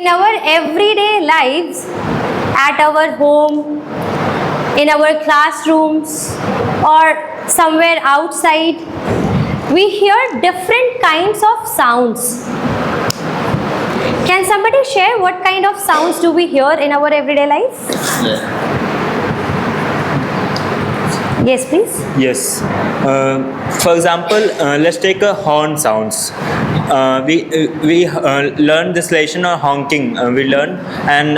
in our everyday lives, at our home, in our classrooms, or somewhere outside, we hear different kinds of sounds. Can somebody share what kind of sounds do we hear in our everyday life? Yes, please. Yes. For example, let's take a horn sounds. We learned this lesson on honking. We learn, and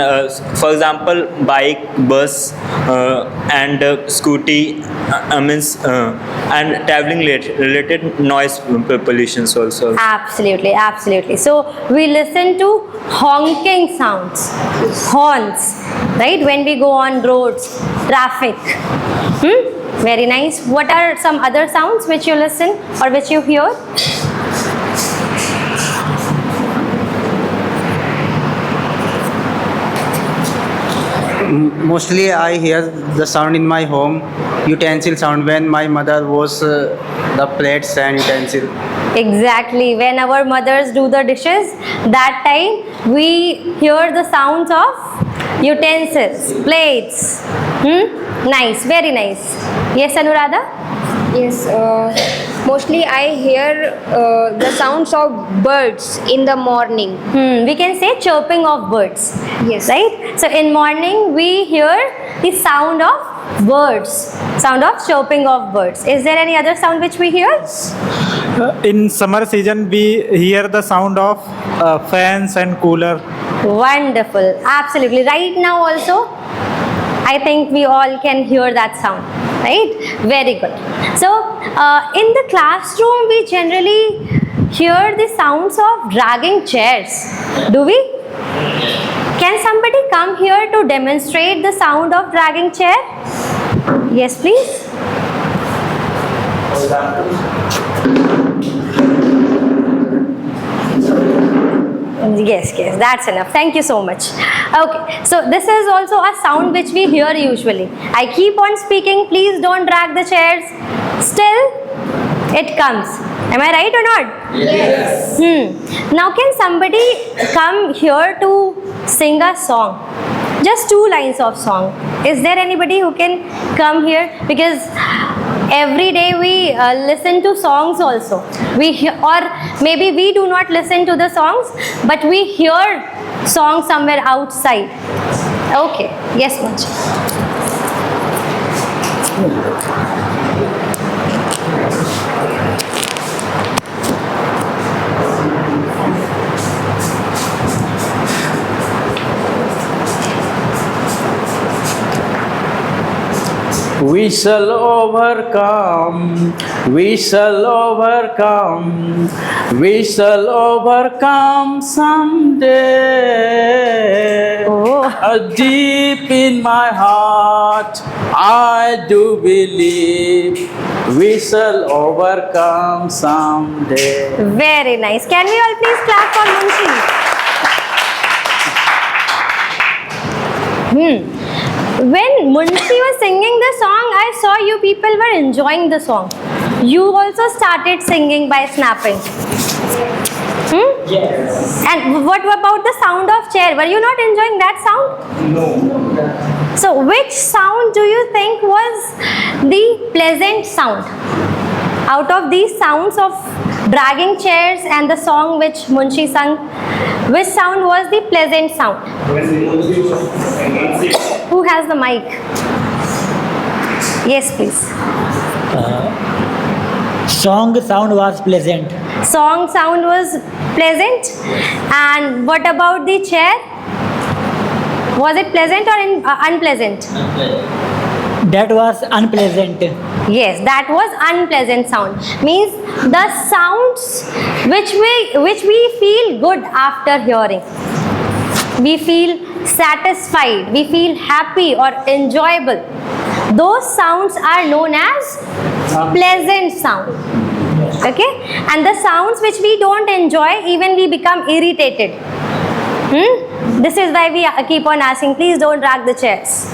for example, bike, bus, and scooty means and traveling related noise pollutions also. Absolutely, absolutely. So we listen to honking sounds, horns, right? When we go on roads, traffic. Very nice. What are some other sounds which you listen or which you hear? Mostly I hear the sound in my home, utensil sound when my mother was the plates and utensil. Exactly. When our mothers do the dishes, that time we hear the sounds of utensils, plates. Nice, very nice. Yes, Anuradha? Yes, mostly I hear the sounds of birds in the morning. We can say chirping of birds. Yes. Right? So in morning we hear the sound of birds, sound of chirping of birds. Is there any other sound which we hear? In summer season, we hear the sound of fans and cooler. Wonderful. Absolutely. Right now also, I think we all can hear that sound. Right? Very good. So in the classroom, we generally hear the sounds of dragging chairs. Do we? Can somebody come here to demonstrate the sound of dragging chair? Yes, please. Yes, that's enough. Thank you so much. Okay, so this is also a sound which we hear usually. I keep on speaking, please don't drag the chairs. Still, it comes. Am I right or not? Yes. Now can somebody come here to sing a song? Just 2 lines of song. Is there anybody who can come here? Because every day we listen to songs also. Or maybe we do not listen to the songs, but we hear songs somewhere outside. Okay. Yes, Manju. We shall overcome, we shall overcome, we shall overcome someday. Deep in my heart, I do believe we shall overcome someday. Very nice. Can we all please clap for Munshi? When Munshi was singing the song, I saw you people were enjoying the song. You also started singing by snapping. Yes. And what about the sound of chair? Were you not enjoying that sound? No. So which sound do you think was the pleasant sound? Out of these sounds of dragging chairs and the song which Munshi sang, which sound was the pleasant sound? Who has the mic? Yes, please. Song sound was pleasant. Song sound was pleasant. And what about the chair? Was it pleasant or unpleasant? That was unpleasant. Yes, that was unpleasant sound. Means the sounds which we feel good after hearing. We feel satisfied, we feel happy or enjoyable. Those sounds are known as pleasant sound. Okay? And the sounds which we don't enjoy, even we become irritated. This is why we keep on asking, please don't drag the chairs.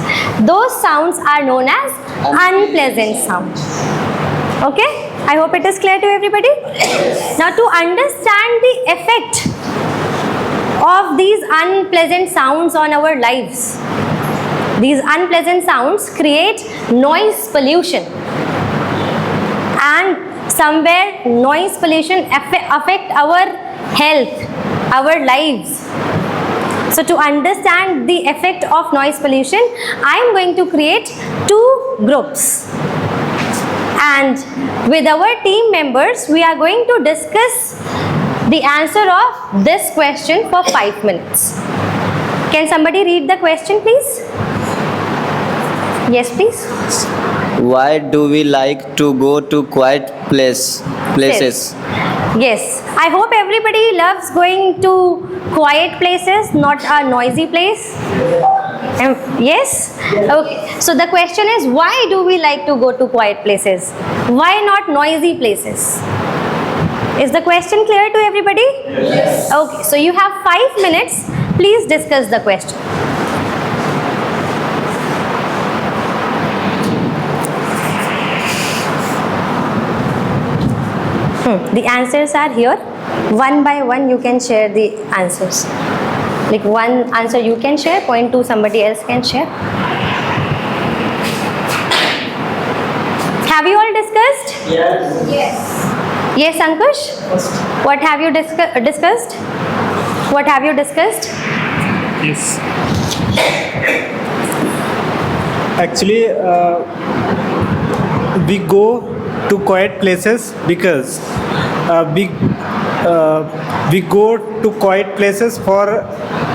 Those sounds are known as unpleasant sounds. Okay? I hope it is clear to everybody. Now to understand the effect of these unpleasant sounds on our lives. These unpleasant sounds create noise pollution, and somewhere noise pollution affect our health, our lives. So to understand the effect of noise pollution, I am going to create two groups, and with our team members we are going to discuss the answer of this question for 5 minutes. Can somebody read the question, please? Yes, please. Why do we like to go to quiet places? Yes. I hope everybody loves going to quiet places, not a noisy place. Yes? Okay. So the question is, why do we like to go to quiet places? Why not noisy places? Is the question clear to everybody? Yes. Okay. So you have 5 minutes. Please discuss the question. The answers are here. One by one you can share the answers. Like one answer you can share, point two somebody else can share. Have you all discussed? Yes, Ankush? What have you discussed? What have you discussed? Yes. Actually, we go to quiet places because we go to quiet places for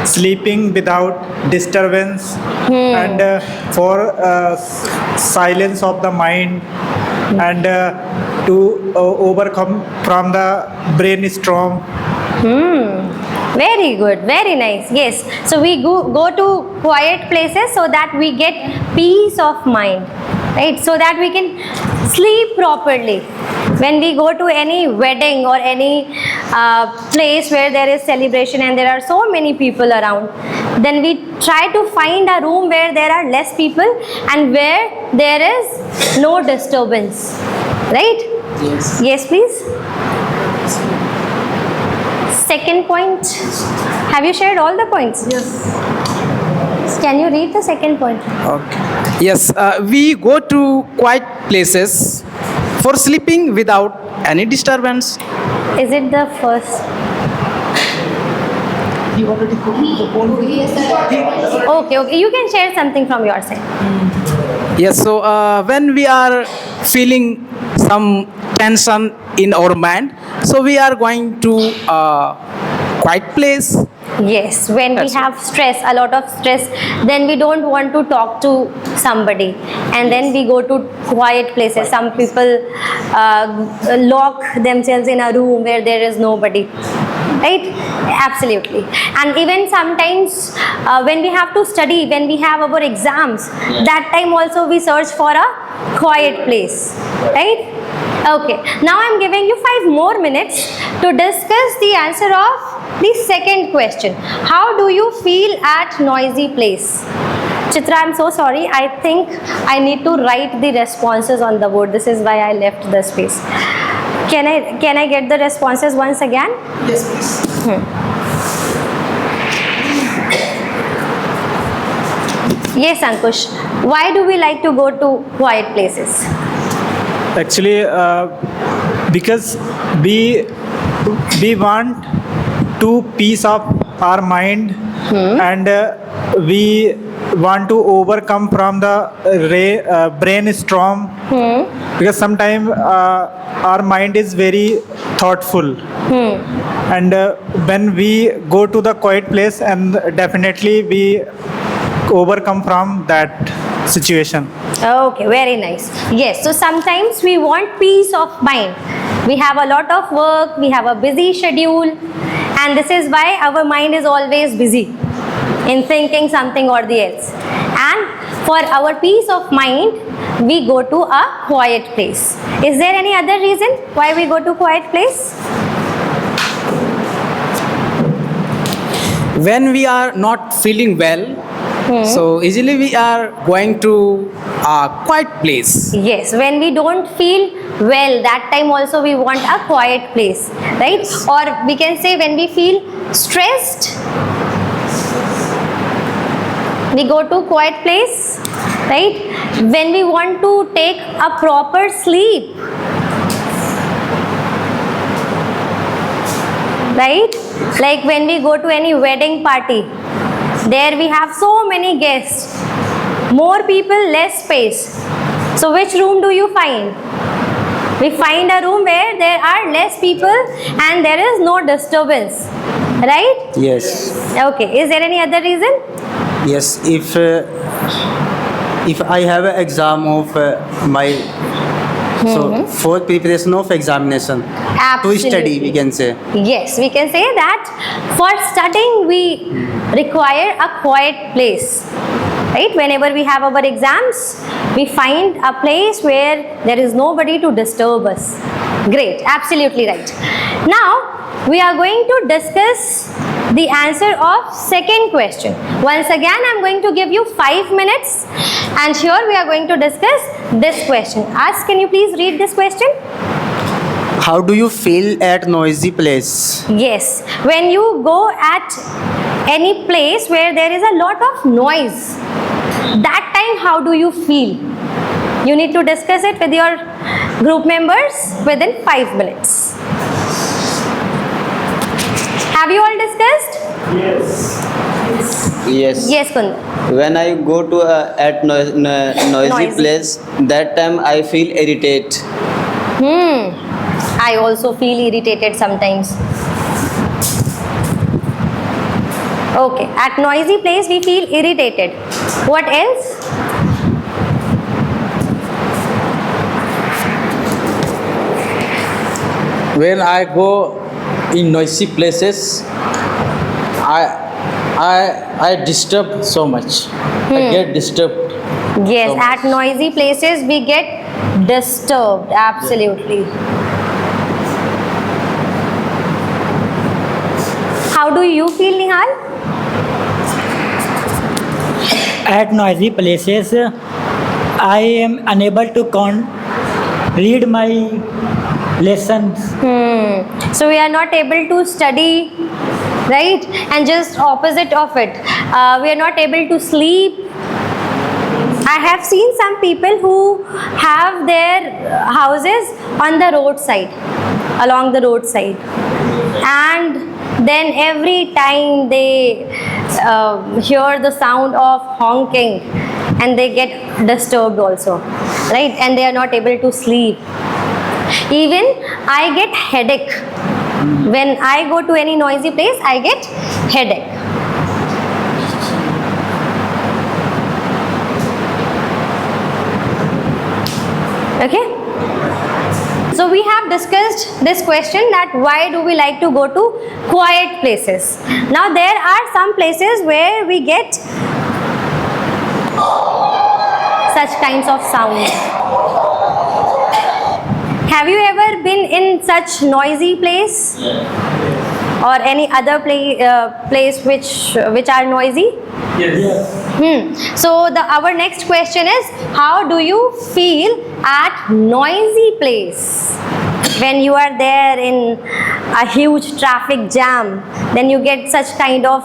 sleeping without disturbance and for silence of the mind and to overcome from the brainstorm. Very good, very nice. Yes, so we go to quiet places so that we get peace of mind, right? So that we can sleep properly. When we go to any wedding or any place where there is celebration and there are so many people around, then we try to find a room where there are less people and where there is no disturbance, right? Yes. Yes, please. Second point. Have you shared all the points? Yes. Can you read the second point? Okay. Yes, we go to quiet places for sleeping without any disturbance. Is it the first? Okay. You can share something from your side. Yes, so when we are feeling some tension in our mind, so we are going to quiet place. Yes, when we have stress, a lot of stress, then we don't want to talk to somebody, and then we go to quiet places. Some people lock themselves in a room where there is nobody, right? Absolutely. And even sometimes when we have to study, when we have our exams, that time also we search for a quiet place, right? Okay, now I'm giving you 5 more minutes to discuss the answer of the second question. How do you feel at noisy place? Chitra, I'm so sorry. I think I need to write the responses on the board. This is why I left the space. Can I get the responses once again? Yes, please. Yes, Ankush. Why do we like to go to quiet places? Actually, because we want to peace of our mind and we want to overcome from the brainstorm because sometimes our mind is very thoughtful and when we go to the quiet place and definitely we overcome from that situation. Okay, very nice. Yes, so sometimes we want peace of mind. We have a lot of work, we have a busy schedule, and this is why our mind is always busy in thinking something or the else. And for our peace of mind, we go to a quiet place. Is there any other reason why we go to quiet place? When we are not feeling well, so easily we are going to a quiet place. Yes, when we don't feel well, that time also we want a quiet place, right? Or we can say when we feel stressed, we go to quiet place, right? When we want to take a proper sleep, right? Like when we go to any wedding party, there we have so many guests, more people, less space. So which room do you find? We find a room where there are less people and there is no disturbance, right? Yes. Okay, is there any other reason? Yes. If I have an exam of my so for preparation of examination to study, we can say. Yes, we can say that for studying we require a quiet place, right? Whenever we have our exams, we find a place where there is nobody to disturb us. Great, absolutely right. Now we are going to discuss the answer of second question. Once again, I am going to give you 5 minutes, and here we are going to discuss this question. Ask, can you please read this question? How do you feel at noisy place? Yes, when you go at any place where there is a lot of noise, that time how do you feel? You need to discuss it with your group members within 5 minutes. Have you all discussed? Yes. Yes, Kund. When I go to a noisy Noisy. place, that time I feel irritated. I also feel irritated sometimes. Okay, at noisy place we feel irritated. What else? When I go in noisy places, I disturb so much. I get disturbed. Yes, So much. at noisy places we get disturbed. Absolutely. How do you feel, Nihal? At noisy places, I am unable to read my lessons. So we are not able to study, right? And just opposite of it, we are not able to sleep. I have seen some people who have their houses on the roadside, along the roadside, and then every time they hear the sound of honking, and they get disturbed also, right? And they are not able to sleep. Even I get headache. When I go to any noisy place, I get headache. Okay? So we have discussed this question that why do we like to go to quiet places. Now there are some places where we get such kinds of sounds. Have you ever been in such noisy place or any other place which are noisy? So our next question is, how do you feel at noisy place? When you are there in a huge traffic jam, then you get such kind of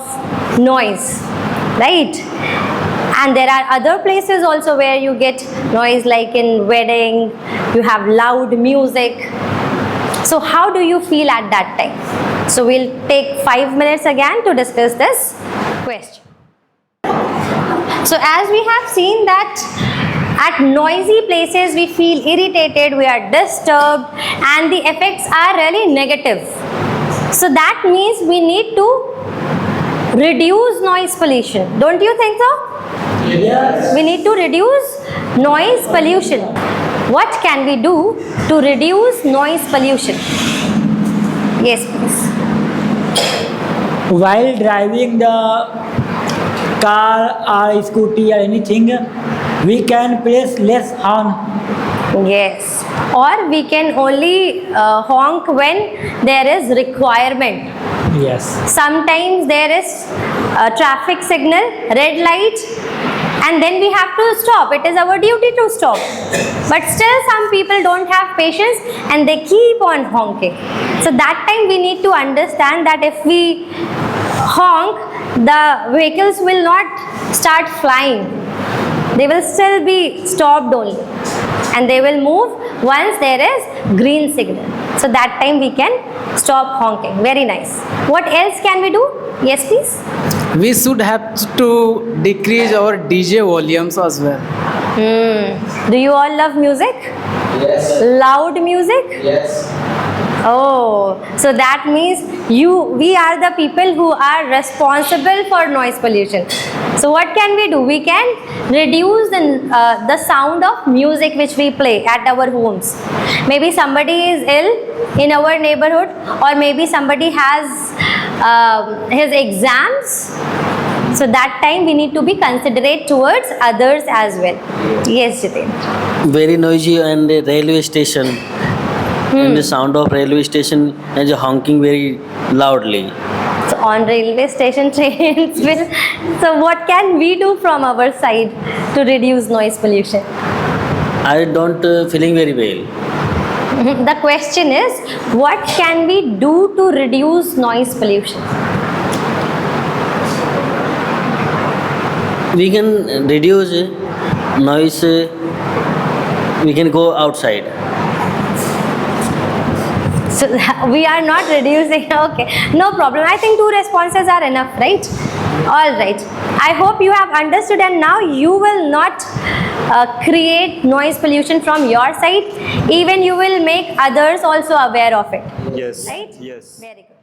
noise, right? And there are other places also where you get noise, like in wedding, you have loud music. So how do you feel at that time? So we'll take 5 minutes again to discuss this question. So as we have seen that at noisy places we feel irritated, we are disturbed, and the effects are really negative. So that means we need to reduce noise pollution. Don't you think so? Yes. We need to reduce noise pollution. What can we do to reduce noise pollution? Yes, please. While driving the car or scooty or anything, we can place less horn. Yes. Or we can only honk when there is requirement. Yes. Sometimes there is a traffic signal, red light, and then we have to stop. It is our duty to stop. But still some people don't have patience and they keep on honking. So that time we need to understand that if we honk, the vehicles will not start flying. They will still be stopped only, and they will move once there is green signal. So that time we can stop honking. Very nice. What else can we do? Yes, please. We should have to decrease our DJ volumes as well. Do you all love music? Yes. Loud music? Yes. Oh, so that means we are the people who are responsible for noise pollution. So what can we do? We can reduce the sound of music which we play at our homes. Maybe somebody is ill in our neighborhood, or maybe somebody has his exams. So that time we need to be considerate towards others as well. Yes, Jiten. Very noisy and the railway station. And the sound of railway station and the honking very loudly. So on railway station trains will. So what can we do from our side to reduce noise pollution? I don't feeling very well. The question is, what can we do to reduce noise pollution? We can reduce noise. We can go outside. So we are not reducing. Okay, no problem. I think 2 responses are enough, right? All right. I hope you have understood, and now you will not create noise pollution from your side. Even you will make others also aware of it. Yes. Right? Yes. Very good.